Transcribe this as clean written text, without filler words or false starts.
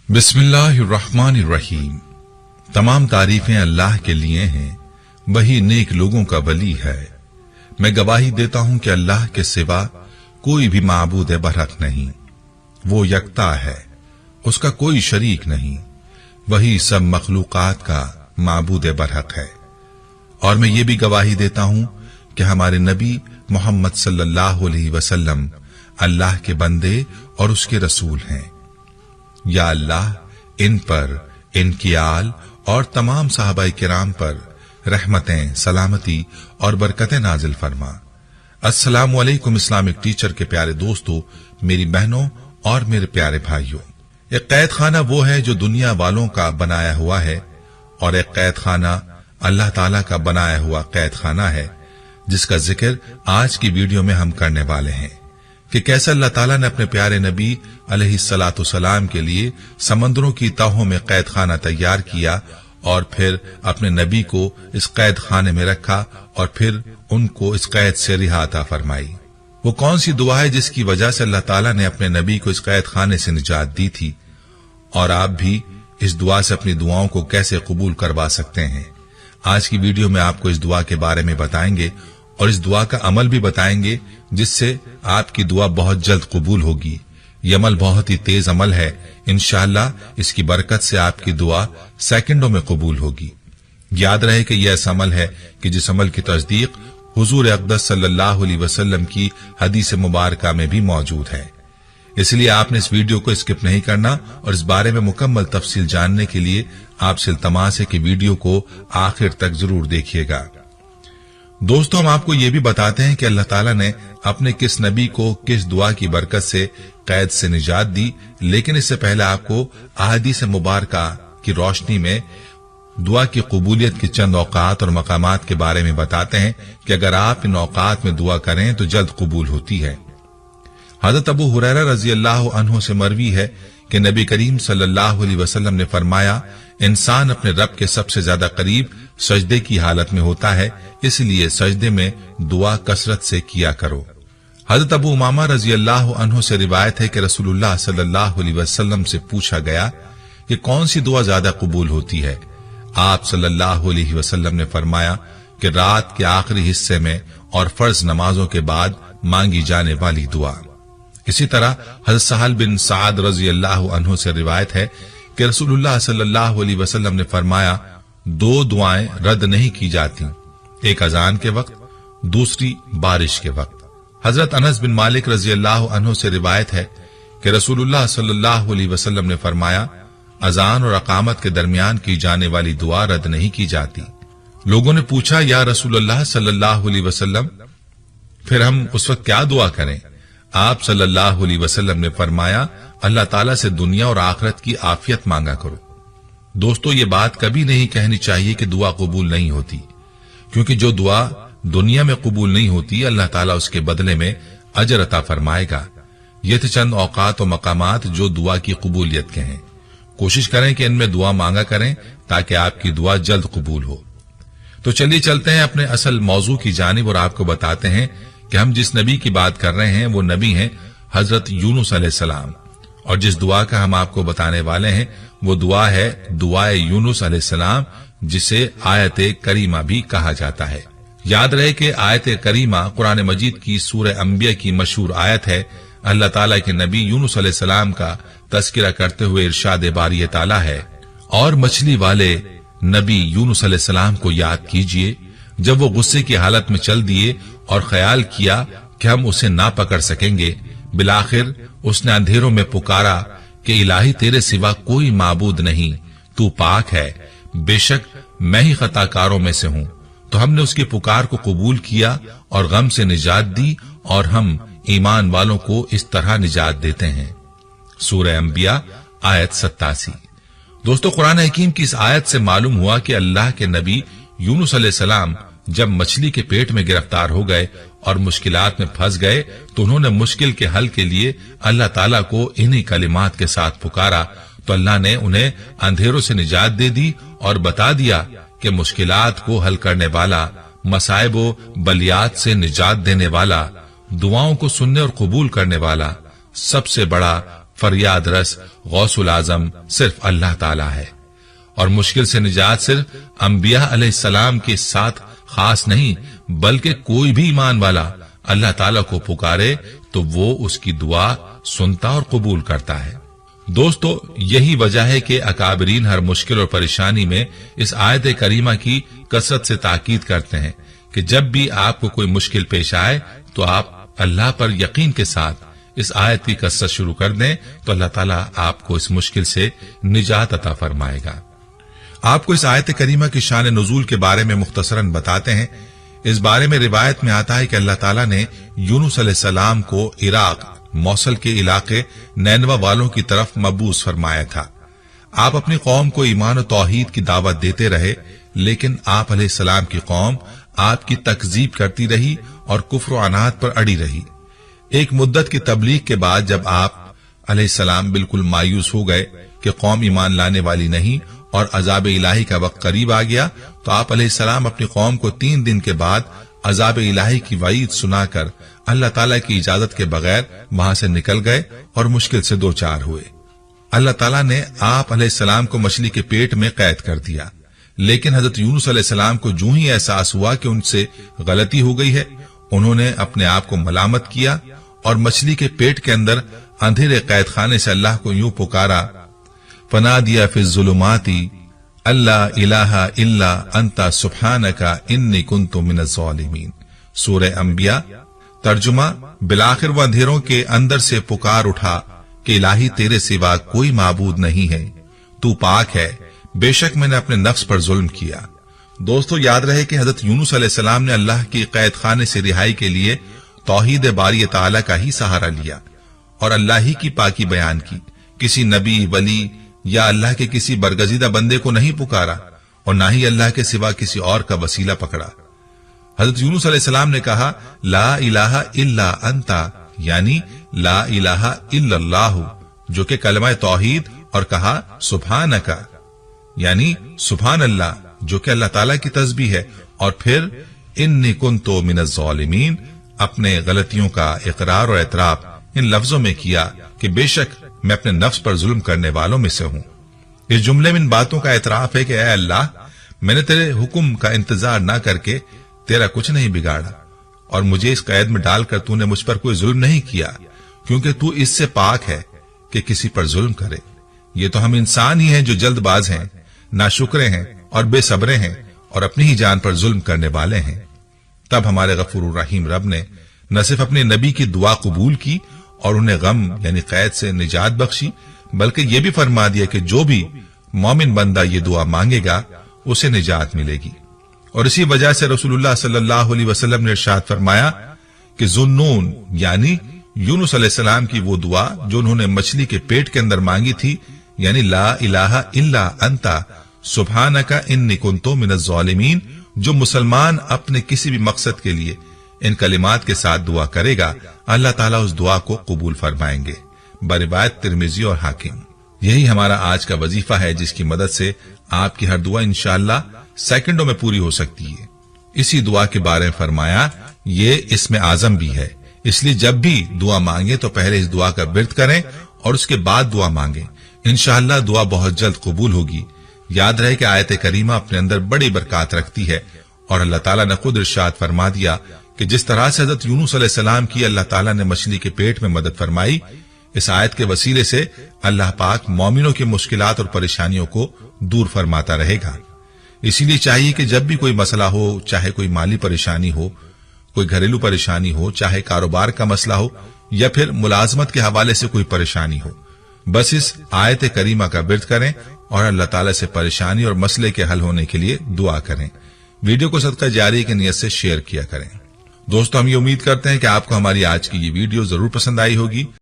बिस्मिल्लाहिर्रहमानिर्रहीम। तमाम तारीफें अल्लाह के लिए हैं, वही नेक लोगों का वली है। मैं गवाही देता हूं कि अल्लाह के सिवा कोई भी माबूद बरहक नहीं, वो यकता है, उसका कोई शरीक नहीं, वही सब मखलूकात का माबूद बरहक है। और मैं ये भी गवाही देता हूं कि हमारे नबी मोहम्मद सल्लल्लाहु अलैहि वसल्लम अल्लाह के बंदे और उसके रसूल हैं। या अल्लाह इन पर, इनकी आल और तमाम सहाबाए किराम पर रहमतें, सलामती और बरकतें नाजिल फरमा। अस्सलामु अलैकुम इस्लामिक टीचर के प्यारे दोस्तों, मेरी बहनों और मेरे प्यारे भाइयों। एक कैद खाना वो है जो दुनिया वालों का बनाया हुआ है, और एक कैद खाना अल्लाह ताला का बनाया हुआ कैद खाना है, जिसका जिक्र आज की वीडियो में हम करने वाले हैं कि कैसे अल्लाह ताला ने अपने प्यारे नबी अलैहिस्सलातु सलाम के लिए समंदरों की तहों में कैद खाना तैयार किया और फिर अपने नबी को इस कैद खाने में रखा और फिर उनको इस कैद से रिहाता फरमाई। वो कौन सी दुआ है जिसकी वजह से अल्लाह ताला ने अपने नबी को इस कैद खाने से निजात दी थी, और आप भी इस दुआ से अपनी दुआओं को कैसे कबूल करवा सकते हैं। आज की वीडियो में आपको इस दुआ के बारे में बताएंगे और इस दुआ का अमल भी बताएंगे, जिससे आपकी दुआ बहुत जल्द कबूल होगी। ये अमल बहुत ही तेज अमल है, इंशाअल्लाह इसकी बरकत से आपकी दुआ सेकंडों में कबूल होगी। याद रहे कि यह ऐसा अमल है कि जिस अमल की तस्दीक हुजूर अक़दस सल्लल्लाहु अलैहि वसल्लम की हदीस मुबारका में भी मौजूद है। इसलिए आपने इस वीडियो को स्किप नहीं करना, और इस बारे में मुकम्मल तफसील जानने के लिए आपसे इल्तमास है कि वीडियो को आखिर तक जरूर देखिएगा। दोस्तों, हम आपको ये भी बताते हैं कि अल्लाह ताला ने अपने किस नबी को किस दुआ की बरकत से कैद से निजात दी, लेकिन इससे पहले आपको अहादीस मुबारका की रोशनी में दुआ की कबूलियत की चंद औकात और मकामात के बारे में बताते हैं कि अगर आप इन औकात में दुआ करें तो जल्द कबूल होती है। हजरत अबू हुरैरा रजी अल्लाह अन्हु से मरवी है कि नबी करीम सल्लल्लाहु अलैहि वसल्लम ने फरमाया, इंसान अपने रब के सबसे ज्यादा करीब सजदे की हालत में होता है, इसलिए सजदे में दुआ कसरत से किया करो। हजरत अबू उमामा रजी अल्लाह अन्हु से रिवायत है कि रसूलुल्लाह सल्लल्लाहु अलैहि वसल्लम से पूछा गया कि कौन सी दुआ ज्यादा कबूल होती है। आप सल्लल्लाहु अलैहि वसल्लम ने फरमाया कि रात के आखिरी हिस्से में और फर्ज नमाजों के बाद मांगी जाने वाली दुआ। इसी तरह हजरत सहल बिन साद रजी अल्लाह अन्हु से रिवायत है कि रसूलुल्लाह सल्लल्लाहु अलैहि वसल्लम ने फरमाया, दो दुआएं रद्द नहीं की जाती, एक अजान के वक्त, दूसरी बारिश के वक्त। हजरत अनस बिन मालिक रजी अल्लाह अन्हु से रिवायत है कि रसूलुल्लाह सल्लल्लाहु अलैहि वसल्लम ने फरमाया, अजान और अकामत के दरमियान की जाने वाली दुआ रद्द नहीं की जाती। लोगों ने पूछा, या रसूलुल्लाह सल्लल्लाहु अलैहि वसल्लम, फिर हम उस वक्त क्या दुआ करें? आप सल्लल्लाहु अलैहि वसल्लम ने फरमाया, अल्लाह ताला से दुनिया और आखिरत की आफियत मांगा करो। दोस्तों, ये बात कभी नहीं कहनी चाहिए कि दुआ कबूल नहीं होती, क्योंकि जो दुआ दुनिया में कबूल नहीं होती, अल्लाह ताला उसके बदले में अजर अता फरमाएगा। ये थे चंद औकात और मकामात जो दुआ की कबूलियत के हैं। कोशिश करें कि इनमें दुआ मांगा करें ताकि आपकी दुआ जल्द कबूल हो। तो चलिए चलते हैं अपने असल मौजू की जानिब और आपको बताते हैं कि हम जिस नबी की बात कर रहे हैं वो नबी हैं हजरत यूनुस अलैहिस्सलाम, और जिस दुआ का हम आपको बताने वाले हैं वो दुआ है दुआए यूनुस अलैहिस्सलाम, जिसे आयत करीमा भी कहा जाता है। याद रहे कि आयत करीमा कुरान मजीद की सूरह अंबिया की मशहूर आयत है। अल्लाह ताला के नबी यूनुस अलैहिस्सलाम का तस्किरा करते हुए इरशाद बारी ताला है, और मछली वाले नबी यूनुस अलैहिस्सलाम को याद कीजिए जब वो गुस्से की हालत में चल दिए और ख्याल किया कि हम उसे ना पकड़ सकेंगे। बिलाखिर उसने अंधेरों में पुकारा कि इलाही तेरे सिवा कोई माबूद नहीं, तू पाक है, बेशक मैं ही खताकारों में से हूं। तो हमने उसकी पुकार को कबूल किया और गम से निजात दी, और हम ईमान वालों को इस तरह निजात देते हैं। सूरह अंबिया आयत 87। दोस्तों, कुरान हकीम की इस आयत से मालूम हुआ कि अल्लाह के नबी यूनुस अलैहिस्सलाम जब मछली के पेट में गिरफ्तार हो गए और मुश्किलात में फंस गए, तो उन्होंने मुश्किल के हल के लिए अल्लाह ताला को इन्हीं कलिमात के साथ पुकारा, तो अल्लाह ने उन्हें अंधेरों से निजात दे दी और बता दिया कि मुश्किलात को हल करने वाला, मसाइब व बलियात से निजात देने वाला, दुआओं को सुनने और कबूल करने वाला, सबसे बड़ा फरियाद रस गौसुल आजम सिर्फ अल्लाह ताला है, और मुश्किल से निजात सिर्फ अंबिया अलैहिस्सलाम के साथ खास नहीं बल्कि कोई भी ईमान वाला अल्लाह ताला को पुकारे तो वो उसकी दुआ सुनता और कबूल करता है। दोस्तों, यही वजह है कि अकाबरीन हर मुश्किल और परेशानी में इस आयत करीमा की कसरत से ताकीद करते हैं कि जब भी आपको कोई मुश्किल पेश आए तो आप अल्लाह पर यकीन के साथ इस आयत की कसरत शुरू कर दें तो अल्लाह ताला आपको इस मुश्किल से निजात अता फरमाएगा। आपको इस आयत करीमा की शान नुज़ूल के बारे में मुख्तसरन बताते हैं। इस बारे में रिवायत में आता है कि अल्लाह ताला ने यूनुस अलैहिस्सलाम को इराक मौसल के इलाके नैनवा वालों की तरफ मबूस फरमाया था। आप अपनी कौम को ईमान और तौहीद की दावत देते रहे, लेकिन आप अलैहिस्सलाम की कौम आपकी तकजीब करती रही और कुफ्र व अनात पर अड़ी रही। एक मुद्दत की तबलीग के बाद जब आप अलैहिस्सलाम बिल्कुल मायूस हो गए कि कौम ईमान लाने वाली नहीं और अजाब इलाही का वक्त करीब आ गया, तो आप अलैहिस्सलाम अपनी कौम को 3 दिन के बाद अजाब इलाही की वईद सुनाकर अल्लाह ताला की इजाजत के बगैर वहां से निकल गए और मुश्किल से 2-4 हुए। अल्लाह ताला ने आप अलैहिस्सलाम को मछली के पेट में कैद कर दिया, लेकिन हजरत यूनुस अलैहिस्सलाम को यूं ही एहसास हुआ कि उनसे गलती हो गई है। उन्होंने अपने आप को मलामत किया और मछली के पेट के अंदर अंधेरे कैद खाने से अल्लाह को यूं पुकारा, फनादिया फिज़्ज़ुलुमाती अल्ला इलाहा इल्ला अंता सुब्हानका इन्नी कुन्तु मिनज़-ज़ालिमीन। सूरह अंबिया। तर्जुमा, बिलाखिर वो अंधेरों के अंदर से पुकार उठा कि इलाही तेरे सिवा कोई माबूद नहीं है, तू पाक है, बेशक मैंने अपने नफ्स पर जुल्म किया। दोस्तों, याद रहे कि हजरत यूनुस अलैहिस्सलाम ने अल्लाह की कैद खाने से रिहाई के लिए तौहीद बारी ताला का ही सहारा लिया और अल्लाह ही की पाकी बयान की। किसी नबी, वली या अल्लाह के किसी बरगजीदा बंदे को नहीं पुकारा और ना ही अल्लाह के सिवा किसी और का वसीला पकड़ा। हजरत यूनुस अलैहिस्सलाम ने कहा, ला इलाहा इल्ला अंता, यानी ला इलाहा इल्लल्लाहु, जो कि कलमा तौहीद, और कहा सुब्हानका, यानी सुभान अल्लाह, जो कि अल्लाह ताला की तस्बीह है, और फिर इन्नी कुन्तु मिनज़-ज़ालिमीन, अपने गलतियों का इकरार और एतराफ इन लफ्जों में किया कि बेशक मैं अपने नफ्स पर जुल्म करने वालों में से हूं। इस जुमले में इन बातों का एतराफ है कि ऐ अल्लाह, मैंने तेरे हुक्म का इंतजार ना करके तेरा कुछ नहीं बिगाड़ा और मुझे इस कैद में डालकर तूने मुझ पर कोई जुल्म नहीं किया, क्योंकि तू इससे पाक है कि किसी पर जुल्म करे। ये तो हम इंसान ही हैं जो जल्दबाज हैं, नाशुक्रे हैं और बेसब्रे हैं और अपनी ही जान पर जुल्म करने वाले हैं। तब हमारे गफूर रहीम रब ने न सिर्फ अपने नबी की दुआ कबूल की और उन्हें गम यानी कैद से निजात बख्शी, बल्कि यह भी फरमा दिया कि जो भी मोमिन बंदा ये दुआ मांगेगा उसे निजात मिलेगी। और इसी वजह से रसूलुल्लाह सल्लल्लाहु अलैहि वसल्लम ने इरशाद फरमाया कि ज़ुन्नून यानी यूनुस अलैहिस्सलाम की वो दुआ जो उन्होंने मछली के पेट के अंदर मांगी थी, यानी ला इलाहा इल्ला अंता सुब्हानका इन्नी कुन्तु मिनज़-ज़ालिमीन, जो मुसलमान अपने किसी भी मकसद के लिए इन कलिमात के साथ दुआ करेगा, अल्लाह ताला उस दुआ को कबूल फरमाएंगे। बरिवायत तिर्मिज़ी और हाकिम। यही हमारा आज का वजीफा है, जिसकी मदद से आपकी हर दुआ इंशाअल्लाह सेकंडों में पूरी हो सकती है। इसी दुआ के बारे में फरमाया, ये इसमें आजम भी है, इसलिए जब भी दुआ मांगे तो पहले इस दुआ का विर्द करें और उसके बाद दुआ मांगे। इंशाअल्लाह दुआ बहुत जल्द कबूल होगी। याद रहे कि आयत करीमा अपने अंदर बड़ी बरकत रखती है और अल्लाह ताला ने खुद इरशाद फरमा दिया कि जिस तरह से हजरत यूनुस अलैहिस्सलाम की अल्लाह ताला ने मछली के पेट में मदद फरमाई, इस आयत के वसीले से अल्लाह पाक मोमिनों की मुश्किलात और परेशानियों को दूर फरमाता रहेगा। इसीलिए चाहिए कि जब भी कोई मसला हो, चाहे कोई माली परेशानी हो, कोई घरेलू परेशानी हो, चाहे कारोबार का मसला हो या फिर मुलाजमत के हवाले से कोई परेशानी हो, बस इस आयत करीमा का विर्द करें और अल्लाह ताला से परेशानी और मसले के हल होने के लिए दुआ करें। वीडियो को सदका जारी की नियत से शेयर किया करें। दोस्तों, हम ये उम्मीद करते हैं कि आपको हमारी आज की ये वीडियो जरूर पसंद आई होगी।